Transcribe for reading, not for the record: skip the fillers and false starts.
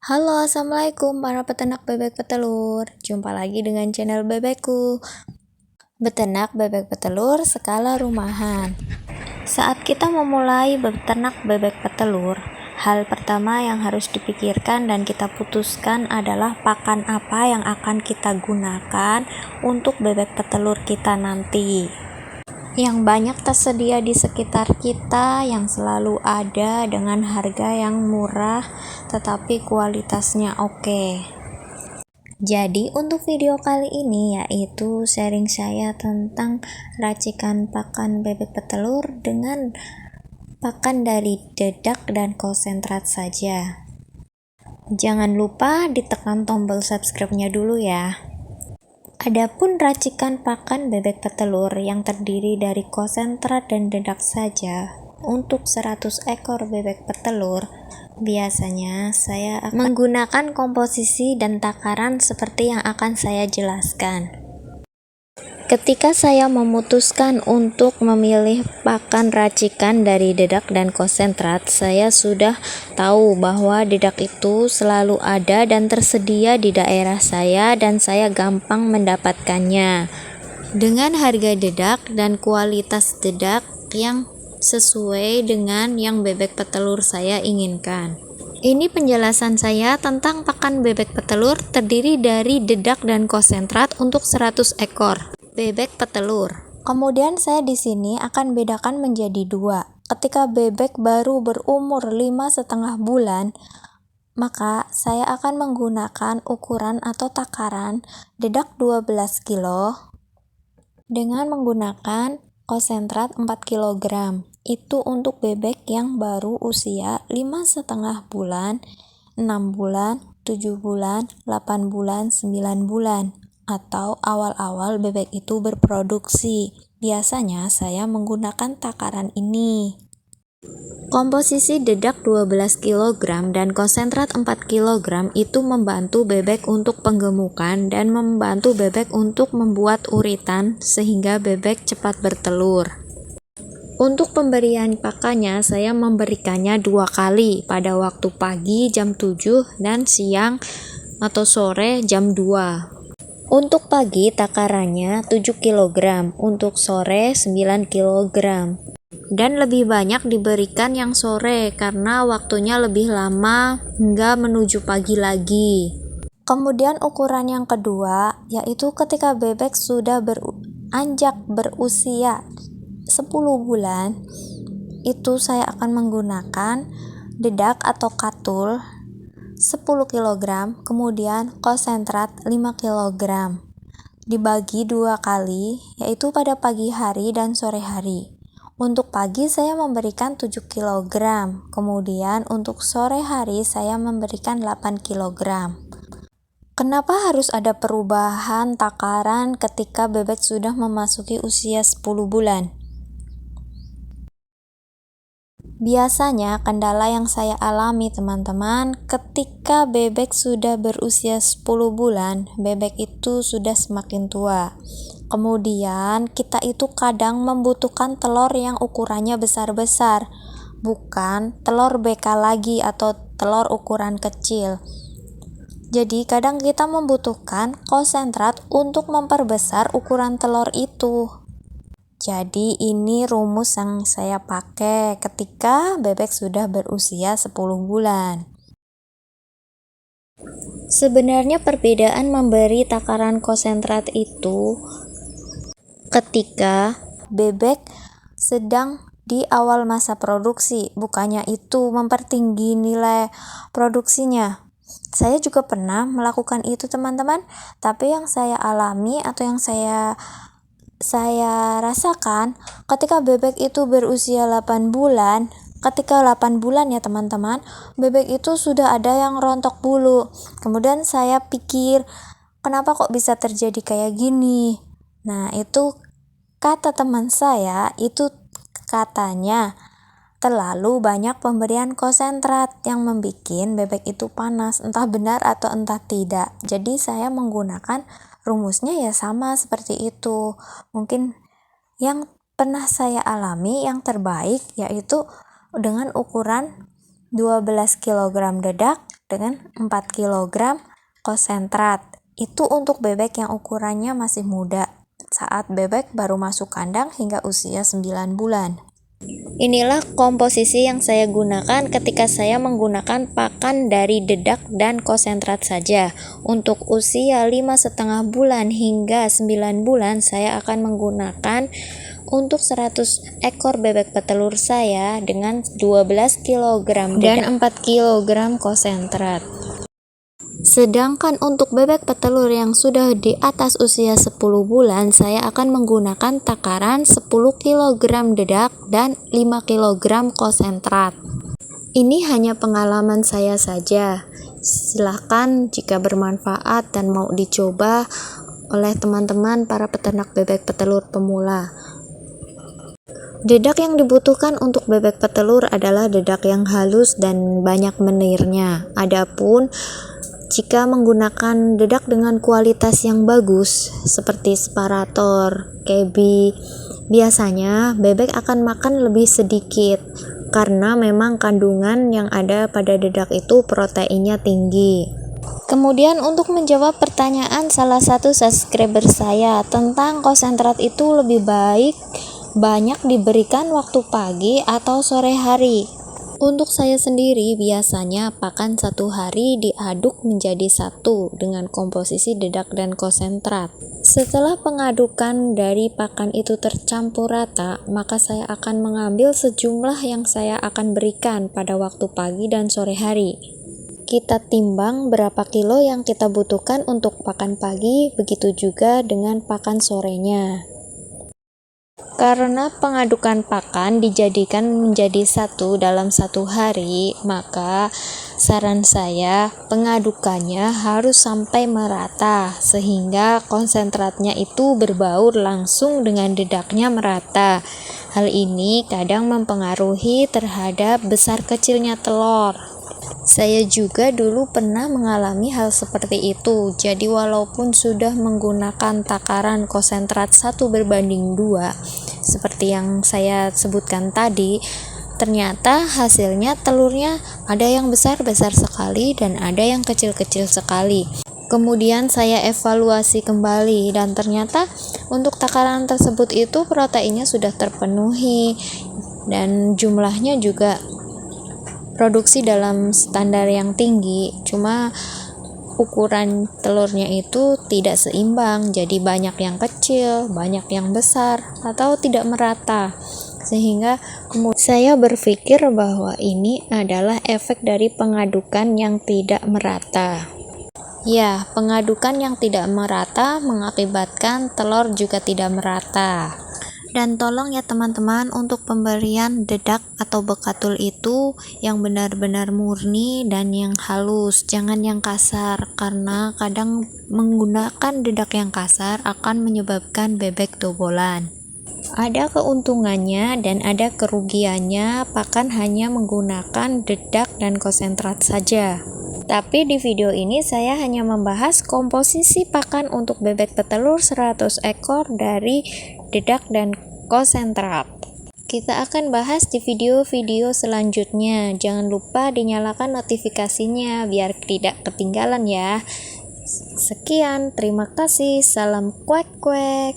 Halo, assalamualaikum para peternak bebek petelur. Jumpa lagi dengan channel bebekku. Beternak bebek petelur skala rumahan. Saat kita memulai beternak bebek petelur, hal pertama yang harus dipikirkan dan kita putuskan adalah pakan apa yang akan kita gunakan untuk bebek petelur kita nanti. Yang banyak tersedia di sekitar kita, yang selalu ada dengan harga yang murah tetapi kualitasnya oke. Jadi untuk video kali ini yaitu sharing saya tentang racikan pakan bebek petelur dengan pakan dari dedak dan konsentrat saja. Jangan lupa ditekan tombol subscribe-nya dulu ya. Adapun racikan pakan bebek petelur yang terdiri dari konsentrat dan dedak saja, untuk 100 ekor bebek petelur, biasanya saya akan menggunakan komposisi dan takaran seperti yang akan saya jelaskan. Ketika saya memutuskan untuk memilih pakan racikan dari dedak dan konsentrat, saya sudah tahu bahwa dedak itu selalu ada dan tersedia di daerah saya dan saya gampang mendapatkannya. Dengan harga dedak dan kualitas dedak yang sesuai dengan yang bebek petelur saya inginkan. Ini penjelasan saya tentang pakan bebek petelur terdiri dari dedak dan konsentrat untuk 100 ekor bebek petelur. Kemudian saya di sini akan bedakan menjadi dua. Ketika bebek baru berumur 5,5 bulan, maka saya akan menggunakan ukuran atau takaran dedak 12 kilo dengan menggunakan konsentrat 4 kg. Itu untuk bebek yang baru usia 5,5 bulan, 6 bulan, 7 bulan, 8 bulan, 9 bulan, atau awal-awal bebek itu berproduksi. Biasanya saya menggunakan takaran ini. Komposisi dedak 12 kg dan konsentrat 4 kg itu membantu bebek untuk penggemukan dan membantu bebek untuk membuat uritan sehingga bebek cepat bertelur. Untuk pemberian pakannya, saya memberikannya 2 kali pada waktu pagi jam 7 dan siang atau sore jam 2. Untuk pagi takarannya 7 kg, untuk sore 9 kg. Dan lebih banyak diberikan yang sore karena waktunya lebih lama hingga menuju pagi lagi. Kemudian ukuran yang kedua yaitu ketika bebek sudah beranjak berusia 10 bulan, itu saya akan menggunakan dedak atau katul 10 kg, kemudian konsentrat 5 kg. Dibagi 2 kali, yaitu pada pagi hari dan sore hari. Untuk pagi saya memberikan 7 kg, kemudian untuk sore hari saya memberikan 8 kg. Kenapa harus ada perubahan takaran ketika bebek sudah memasuki usia 10 bulan? Biasanya kendala yang saya alami teman-teman, ketika bebek sudah berusia 10 bulan, bebek itu sudah semakin tua. Kemudian kita itu kadang membutuhkan telur yang ukurannya besar-besar, bukan telur BK lagi atau telur ukuran kecil. Jadi kadang kita membutuhkan konsentrat untuk memperbesar ukuran telur itu. Jadi ini rumus yang saya pakai ketika bebek sudah berusia 10 bulan. Sebenarnya perbedaan memberi takaran konsentrat itu ketika bebek sedang di awal masa produksi, bukannya itu mempertinggi nilai produksinya. Saya juga pernah melakukan itu teman-teman, tapi yang saya alami atau yang saya rasakan ketika bebek itu berusia 8 bulan, ketika 8 bulan ya teman-teman, bebek itu sudah ada yang rontok bulu. Kemudian saya pikir, kenapa kok bisa terjadi kayak gini? Nah, itu kata teman saya, itu katanya terlalu banyak pemberian konsentrat yang membuat bebek itu panas, entah benar atau entah tidak. Jadi saya menggunakan rumusnya ya sama seperti itu. Mungkin yang pernah saya alami yang terbaik yaitu dengan ukuran 12 kg dedak dengan 4 kg konsentrat. Itu untuk bebek yang ukurannya masih muda, saat bebek baru masuk kandang hingga usia 9 bulan. Inilah komposisi yang saya gunakan ketika saya menggunakan pakan dari dedak dan konsentrat saja. Untuk usia 5,5 bulan hingga 9 bulan saya akan menggunakan untuk 100 ekor bebek petelur saya dengan 12 kg dedak dan 4 kg konsentrat. Sedangkan untuk bebek petelur yang sudah di atas usia 10 bulan, saya akan menggunakan takaran 10 kg dedak dan 5 kg konsentrat. Ini hanya pengalaman saya saja. Silahkan jika bermanfaat dan mau dicoba oleh teman-teman para peternak bebek petelur pemula. Dedak yang dibutuhkan untuk bebek petelur adalah dedak yang halus dan banyak menirnya. Adapun jika menggunakan dedak dengan kualitas yang bagus seperti separator, KB, biasanya bebek akan makan lebih sedikit karena memang kandungan yang ada pada dedak itu proteinnya tinggi. Kemudian untuk menjawab pertanyaan salah satu subscriber saya tentang konsentrat itu lebih baik banyak diberikan waktu pagi atau sore hari. Untuk saya sendiri biasanya pakan satu hari diaduk menjadi satu dengan komposisi dedak dan konsentrat. Setelah pengadukan dari pakan itu tercampur rata, maka saya akan mengambil sejumlah yang saya akan berikan pada waktu pagi dan sore hari. Kita timbang berapa kilo yang kita butuhkan untuk pakan pagi, begitu juga dengan pakan sorenya. Karena pengadukan pakan dijadikan menjadi satu dalam satu hari, maka saran saya pengadukannya harus sampai merata sehingga konsentratnya itu berbaur langsung dengan dedaknya merata. Hal ini kadang mempengaruhi terhadap besar kecilnya telur. Saya juga dulu pernah mengalami hal seperti itu. Jadi walaupun sudah menggunakan takaran konsentrat 1:2 seperti yang saya sebutkan tadi, ternyata hasilnya telurnya ada yang besar-besar sekali dan ada yang kecil-kecil sekali. Kemudian saya evaluasi kembali dan ternyata untuk takaran tersebut itu proteinnya sudah terpenuhi dan jumlahnya juga produksi dalam standar yang tinggi, cuma ukuran telurnya itu tidak seimbang, jadi banyak yang kecil, banyak yang besar, atau tidak merata. Sehingga saya berpikir bahwa ini adalah efek dari pengadukan yang tidak merata. Ya, pengadukan yang tidak merata mengakibatkan telur juga tidak merata. Dan tolong ya teman-teman, untuk pemberian dedak atau bekatul itu yang benar-benar murni dan yang halus, jangan yang kasar, karena kadang menggunakan dedak yang kasar akan menyebabkan bebek dobolan. Ada keuntungannya dan ada kerugiannya pakan hanya menggunakan dedak dan konsentrat saja. Tapi di video ini saya hanya membahas komposisi pakan untuk bebek petelur 100 ekor dari dedak dan konsentrat. Kita akan bahas di video-video selanjutnya. Jangan lupa dinyalakan notifikasinya biar tidak ketinggalan ya. Sekian, terima kasih. Salam kuek-kuek.